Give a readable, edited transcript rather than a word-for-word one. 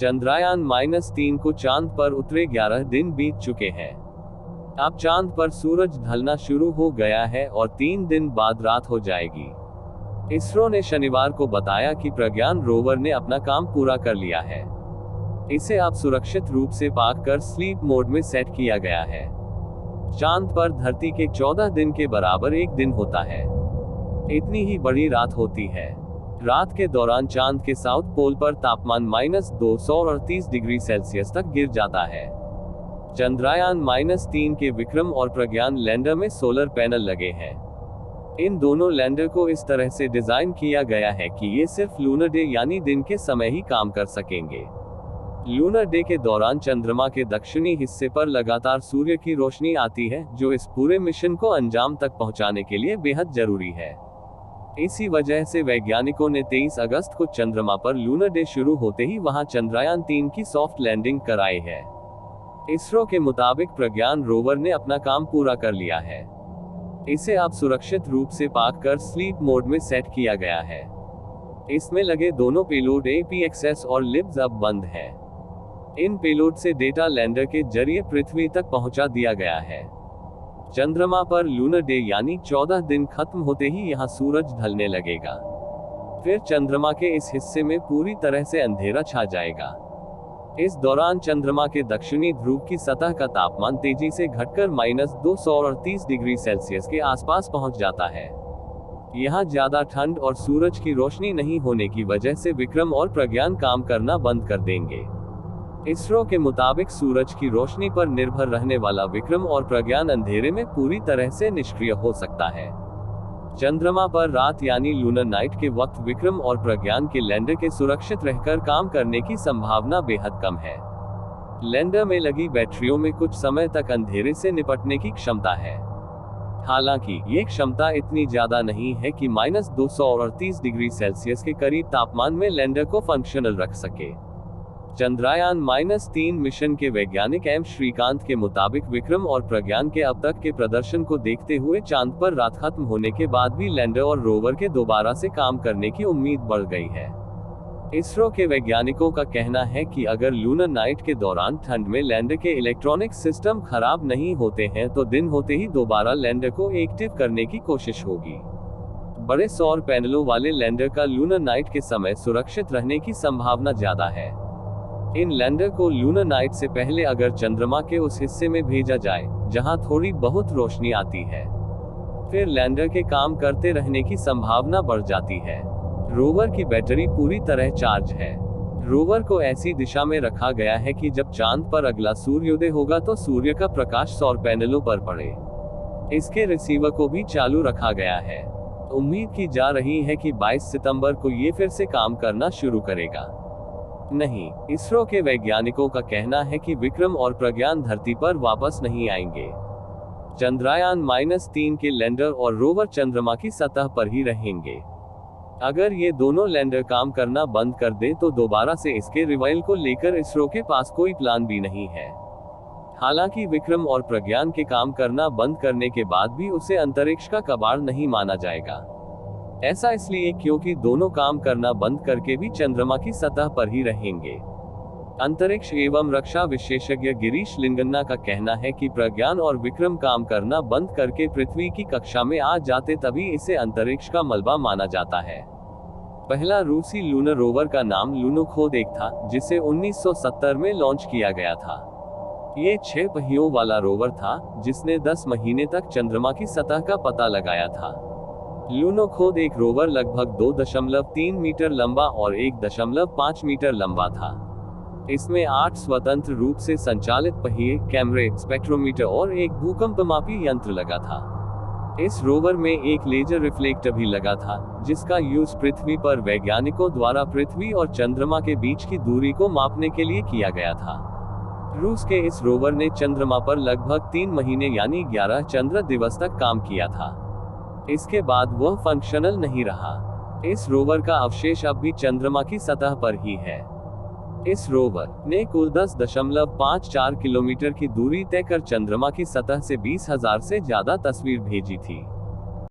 चंद्रयान-3 को चांद पर उतरे 11 दिन बीत चुके हैं। अब चांद पर सूरज ढलना शुरू हो गया है और 3 दिन बाद रात हो जाएगी। इसरो ने शनिवार को बताया कि प्रज्ञान रोवर ने अपना काम पूरा कर लिया है। इसे अब सुरक्षित रूप से पाक कर स्लीप मोड में सेट किया गया है। चांद पर धरती के 14 दिन के बराबर एक दिन होता है। इतनी ही बड़ी रात होती है। रात के दौरान चांद के साउथ पोल पर तापमान -238 डिग्री सेल्सियस तक गिर जाता है। चंद्रयान-3 के विक्रम और प्रज्ञान लैंडर में सोलर पैनल लगे हैं। इन दोनों लैंडर को इस तरह से डिजाइन किया गया है कि ये सिर्फ लूनर डे यानी दिन के समय ही काम कर सकेंगे। लूनर डे के दौरान चंद्रमा के दक्षिणी हिस्से पर लगातार सूर्य की रोशनी आती है, जो इस पूरे मिशन को अंजाम तक पहुंचाने के लिए बेहद जरूरी है। इसी वजह से वैज्ञानिकों ने 23 अगस्त को चंद्रमा पर लूनर डे शुरू होते ही वहां चंद्रयान-3 की सॉफ्ट लैंडिंग कराई है। इसरो के मुताबिक प्रज्ञान रोवर ने अपना काम पूरा कर लिया है। इसे अब सुरक्षित रूप से पाक कर स्लीप मोड में सेट किया गया है। इसमें लगे दोनों पेलोड APXS और लिब्स अब बंद हैं। इन पेलोड से डेटा लैंडर के जरिए पृथ्वी तक पहुंचा दिया गया है। चंद्रमा पर लूनर डे यानी 14 दिन खत्म होते ही यहां सूरज ढलने लगेगा। फिर चंद्रमा के इस हिस्से में पूरी तरह से अंधेरा छा जाएगा। इस दौरान चंद्रमा के दक्षिणी ध्रुव की सतह का तापमान तेजी से घटकर -238 डिग्री सेल्सियस के आसपास पहुंच जाता है। यहां ज्यादा ठंड और सूरज की रोशनी नहीं होने की वजह से विक्रम और प्रज्ञान काम करना बंद कर देंगे। इसरो के मुताबिक सूरज की रोशनी पर निर्भर रहने वाला विक्रम और प्रज्ञान अंधेरे में पूरी तरह से निष्क्रिय हो सकता है। चंद्रमा पर रात यानी लूनर नाइट के वक्त विक्रम और प्रज्ञान के लैंडर के सुरक्षित रहकर काम करने की संभावना बेहद कम है। लैंडर में लगी बैटरियों में कुछ समय तक अंधेरे से निपटने की क्षमता है। हालांकि ये क्षमता इतनी ज्यादा नहीं है कि -238 डिग्री सेल्सियस के करीब तापमान में लैंडर को फंक्शनल रख सके। चंद्रयान-3 मिशन के वैज्ञानिक एम श्रीकांत के मुताबिक विक्रम और प्रज्ञान के अब तक के प्रदर्शन को देखते हुए चांद पर रात खत्म होने के बाद भी लैंडर और रोवर के दोबारा से काम करने की उम्मीद बढ़ गई है। इसरो के वैज्ञानिकों का कहना है कि अगर लूनर नाइट के दौरान ठंड में लैंडर के इलेक्ट्रॉनिक सिस्टम खराब नहीं होते हैं तो दिन होते ही दोबारा लैंडर को एक्टिव करने की कोशिश होगी। बड़े सौर पैनलों वाले लैंडर का लूनर नाइट के समय सुरक्षित रहने की संभावना ज्यादा है। इन लैंडर को लूनर नाइट से पहले अगर चंद्रमा के उस हिस्से में भेजा जाए जहां थोड़ी बहुत रोशनी आती है, फिर लैंडर के काम करते रहने की संभावना बढ़ जाती है। रोवर की बैटरी पूरी तरह चार्ज है। रोवर को ऐसी दिशा में रखा गया है कि जब चांद पर अगला सूर्योदय होगा तो सूर्य का प्रकाश सौर पैनलों पर पड़े। इसके रिसीवर को भी चालू रखा गया है। उम्मीद की जा रही है कि 22 सितंबर को ये फिर से काम करना शुरू करेगा। नहीं, इसरो के वैज्ञानिकों का कहना है कि विक्रम और प्रज्ञान धरती पर वापस नहीं आएंगे। चंद्रयान-3 के लैंडर और रोवर चंद्रमा की सतह पर ही रहेंगे। अगर ये दोनों लैंडर काम करना बंद कर दे तो दोबारा से इसके रिवाइवल को लेकर इसरो के पास कोई प्लान भी नहीं है। हालांकि विक्रम और प्रज्ञान के काम करना बंद करने के बाद भी उसे अंतरिक्ष का कबाड़ नहीं माना जाएगा। ऐसा इसलिए क्योंकि दोनों काम करना बंद करके भी चंद्रमा की सतह पर ही रहेंगे। अंतरिक्ष एवं रक्षा विशेषज्ञ गिरीश लिंगन्ना का कहना है कि प्रज्ञान और विक्रम काम करना बंद करके पृथ्वी की कक्षा में आ जाते तभी इसे अंतरिक्ष का मलबा माना जाता है। पहला रूसी लूनर रोवर का नाम लुनोखोद 1 था, जिसे 1970 में लॉन्च किया गया था। ये 6 पहियों वाला रोवर था जिसने 10 महीने तक चंद्रमा की सतह का पता लगाया था। लुनोखोद 1 रोवर लगभग 2.3 मीटर लंबा और 1.5 मीटर लंबा था। इसमें 8 स्वतंत्र रूप से संचालित पहिए, कैमरे, स्पेक्ट्रोमीटर और एक भूकंपमापी यंत्र लगा था। इस रोवर में एक लेजर रिफ्लेक्टर भी लगा था, जिसका यूज पृथ्वी पर वैज्ञानिकों द्वारा पृथ्वी और चंद्रमा के बीच की दूरी को मापने के लिए किया गया था। रूस के इस रोवर ने चंद्रमा पर लगभग 3 महीने यानी 11 चंद्र दिवस तक काम किया था। इसके बाद वह फंक्शनल नहीं रहा। इस रोवर का अवशेष अब भी चंद्रमा की सतह पर ही है। इस रोवर ने कुल 10.54 किलोमीटर की दूरी तय कर चंद्रमा की सतह से 20,000 से ज्यादा तस्वीर भेजी थी।